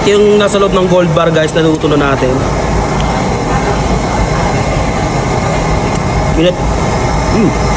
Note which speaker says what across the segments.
Speaker 1: Ito yung nasa loob ng gold bar guys, naluto na natin. Minute.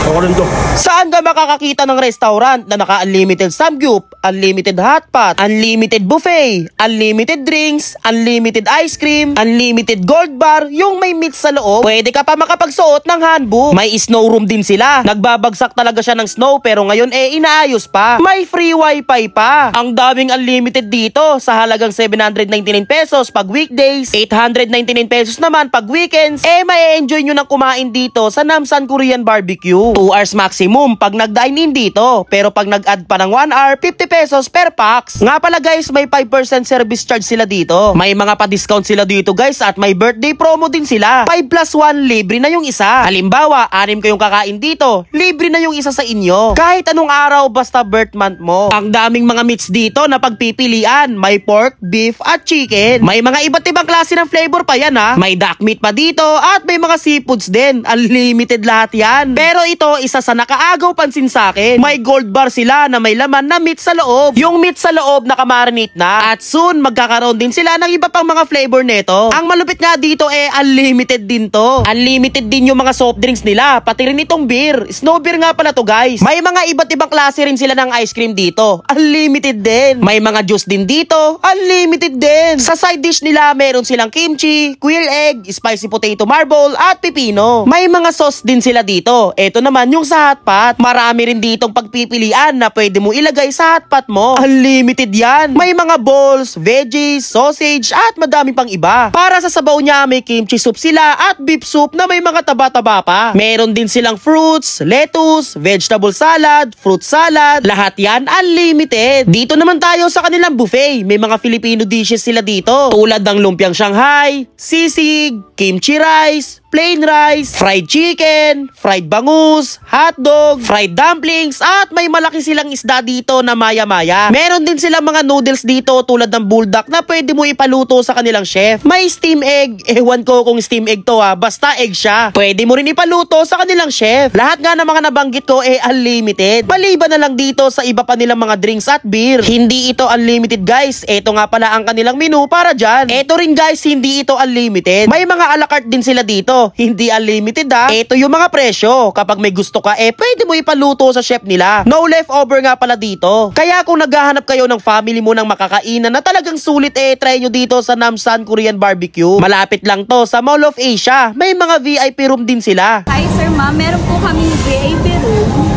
Speaker 1: Ako rin to.
Speaker 2: Saan ka makakakita ng restaurant na naka-unlimited samgyup, unlimited hotpot, unlimited buffet, unlimited drinks, unlimited ice cream, unlimited gold bar, yung may meat sa loob? Pwede ka pa makapagsuot ng hanbok. May snow room din sila. Nagbabagsak talaga siya ng snow pero ngayon inaayos pa. May free wifi pa. Ang daming unlimited dito sa halagang 799 pesos pag weekdays, 899 pesos naman pag weekends. May enjoy nyo nang kumain dito sa Namsan Korean Barbecue. 2 hours maximum pag nag-dine in dito. Pero pag nag-add pa ng 1 hour, 50 pesos per pax. Nga pala guys, may 5% service charge sila dito. May mga pa-discount sila dito guys at may birthday promo din sila. 5+1, libre na yung isa. Halimbawa, 6 kayong kakain dito, libre na yung isa sa inyo. Kahit anong araw basta birth month mo. Ang daming mga meats dito na pagpipilian. May pork, beef at chicken. May mga iba't ibang klase ng flavor pa yan ha. May duck meat pa dito at may mga seafoods din. Unlimited lahat yan. Pero ito, isa sa nakaagaw pansin sa akin. May gold bar sila na may laman na meat sa loob. Yung meat sa loob nakamarinate na. At soon, magkakaroon din sila ng iba pang mga flavor neto. Ang malupit nga dito unlimited din to. Unlimited din yung mga soft drinks nila. Pati rin itong beer. Snow beer nga pala to guys. May mga iba't ibang klase rin sila ng ice cream dito. Unlimited din. May mga juice din dito. Unlimited din. Sa side dish nila, meron silang kimchi, quail egg, spicy potato marble, at pipino. May mga sauce din sila dito. Ito naman yung sa hotpot. Marami rin ditong pagpipilian na pwede mo ilagay sa hotpot mo. Unlimited yan. May mga balls, veggies, sausage at madami pang iba. Para sa sabaw niya, may kimchi soup sila at beef soup na may mga taba-taba pa. Meron din silang fruits, lettuce, vegetable salad, fruit salad. Lahat yan unlimited. Dito naman tayo sa kanilang buffet. May mga Filipino dishes sila dito. Tulad ng lumpiang Shanghai, sisig, kimchi rice, plain rice, fried chicken, fried bangus, hotdog, fried dumplings, at may malaki silang isda dito na maya-maya. Meron din silang mga noodles dito tulad ng buldak na pwede mo ipaluto sa kanilang chef. May steam egg. Ewan ko kung steam egg to basta egg siya. Pwede mo rin ipaluto sa kanilang chef. Lahat nga ng mga nabanggit ko unlimited. Maliban na lang dito sa iba pa nilang mga drinks at beer. Hindi ito unlimited guys. Ito nga pala ang kanilang menu para dyan. Ito rin guys, hindi ito unlimited. May mga a la carte din sila dito. Hindi unlimited Ito yung mga presyo. Kapag may gusto ka, pwede mo ipaluto sa chef nila. No leftover nga pala dito. Kaya kung naghahanap kayo ng family mo ng makakainan na talagang sulit, try nyo dito sa Namsan Korean Barbecue. Malapit lang to sa Mall of Asia. May mga VIP room din sila.
Speaker 3: Hi sir ma'am, meron po kami VIP room.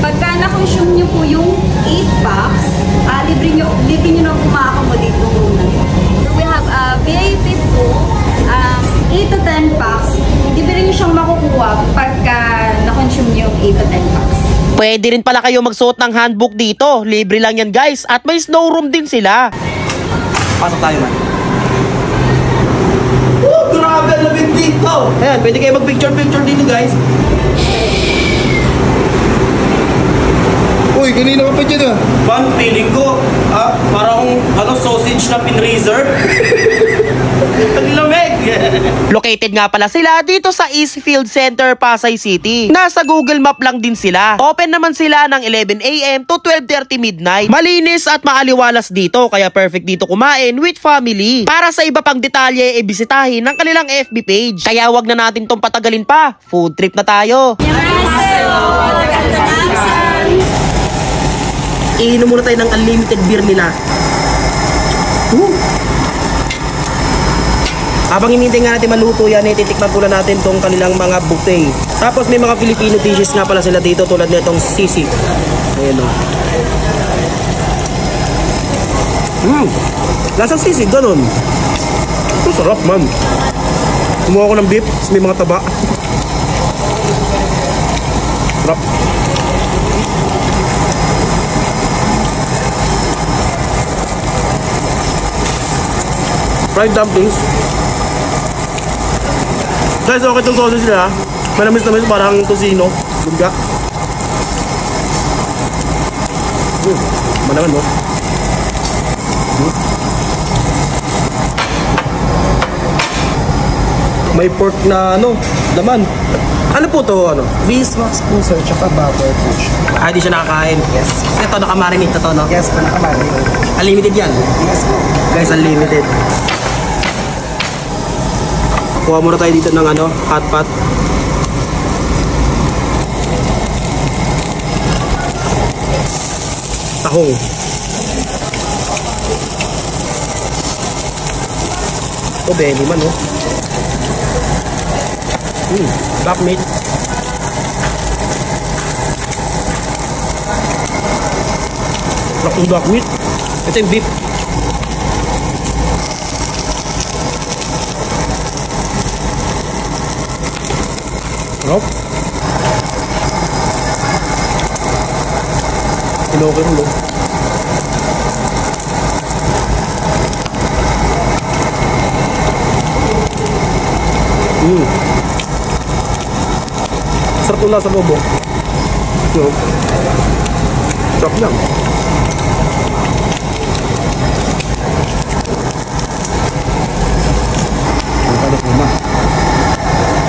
Speaker 3: Pagka na-consume nyo po yung 8 packs, libre nyo na kuma-accommodate ng room na yun. So we have a VIP room, 8 to 10 packs. Libre nyo siyang makukuha pagka na-consume nyo yung 8 to 10 packs.
Speaker 2: Pwede rin pala kayo magsuot ng handbook dito. Libre lang yan guys. At may snow room din sila.
Speaker 1: Pasok tayo man. Grabe ang labing dito. Ayan, pwede kayo mag-picture dito guys.
Speaker 4: Uy, kanina ka pa dyan
Speaker 1: Man, feeling ko, parang sausage na pinreaser. Ang lamig.
Speaker 2: Located nga pala sila dito sa Eastfield Center, Pasay City. Nasa Google Map lang din sila. Open naman sila ng 11 AM to 12:30 midnight. Malinis at maaliwalas dito, kaya perfect dito kumain with family. Para sa iba pang detalye, bisitahin ng kanilang FB page. Kaya wag na natin tong patagalin pa. Food trip na tayo.
Speaker 1: Iinom muna tayo ng unlimited beer nila. Habang hinihintay nga natin maluto yan, titikman pula natin tong kanilang mga buffet. Tapos may mga Filipino dishes nga pala sila dito tulad nitong sisig. Ayan o. Lasang sisig, ganun. Ito sarap man. Kumuha ko ng beef, may mga taba. Sarap. Fried dumplings. Guys, okay itong sausage nila. Manamis-namis, parang tosino. Lumpia. Manaman mo. May pork na laman. Ano po to? Ano?
Speaker 4: Beeswax po sir, tsaka butter po siya.
Speaker 1: Ah, di siya nakakain.
Speaker 4: Yes.
Speaker 1: Ito, nakamarinate na to, no?
Speaker 4: Yes po, nakamali.
Speaker 1: Unlimited yan.
Speaker 4: Yes po.
Speaker 1: Guys, unlimited. Kuha muna tayo dito ng ano, hot pot. Tahong. O, belly man, oh. Black meat. Black meat. Ito yung beef. Sarap. Kinokero mo. Sarap yung lasa bobo. Sarap lang.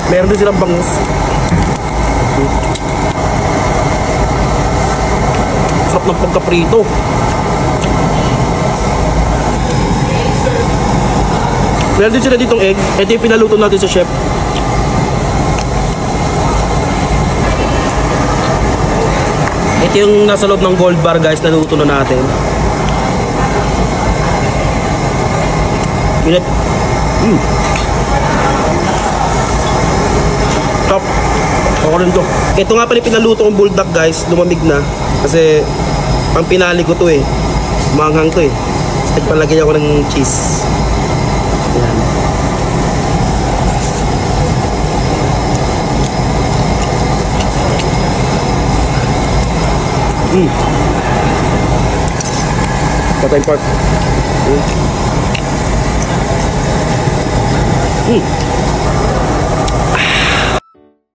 Speaker 1: Meron din silang bangus. Sarap ng pagkaprito. Meron din sila ditong egg. Ito yung pinaluto natin sa chef. Ito yung nasa loob ng gold bar guys, naluto na natin. Minute. Top. Ako rin to. Ito nga pala pinaluto kong bulldog guys, lumamig na. Kasi pang pinali ko to eh. Manghang to eh. Nagpalagay ako ng cheese. Ayan. Patay pork.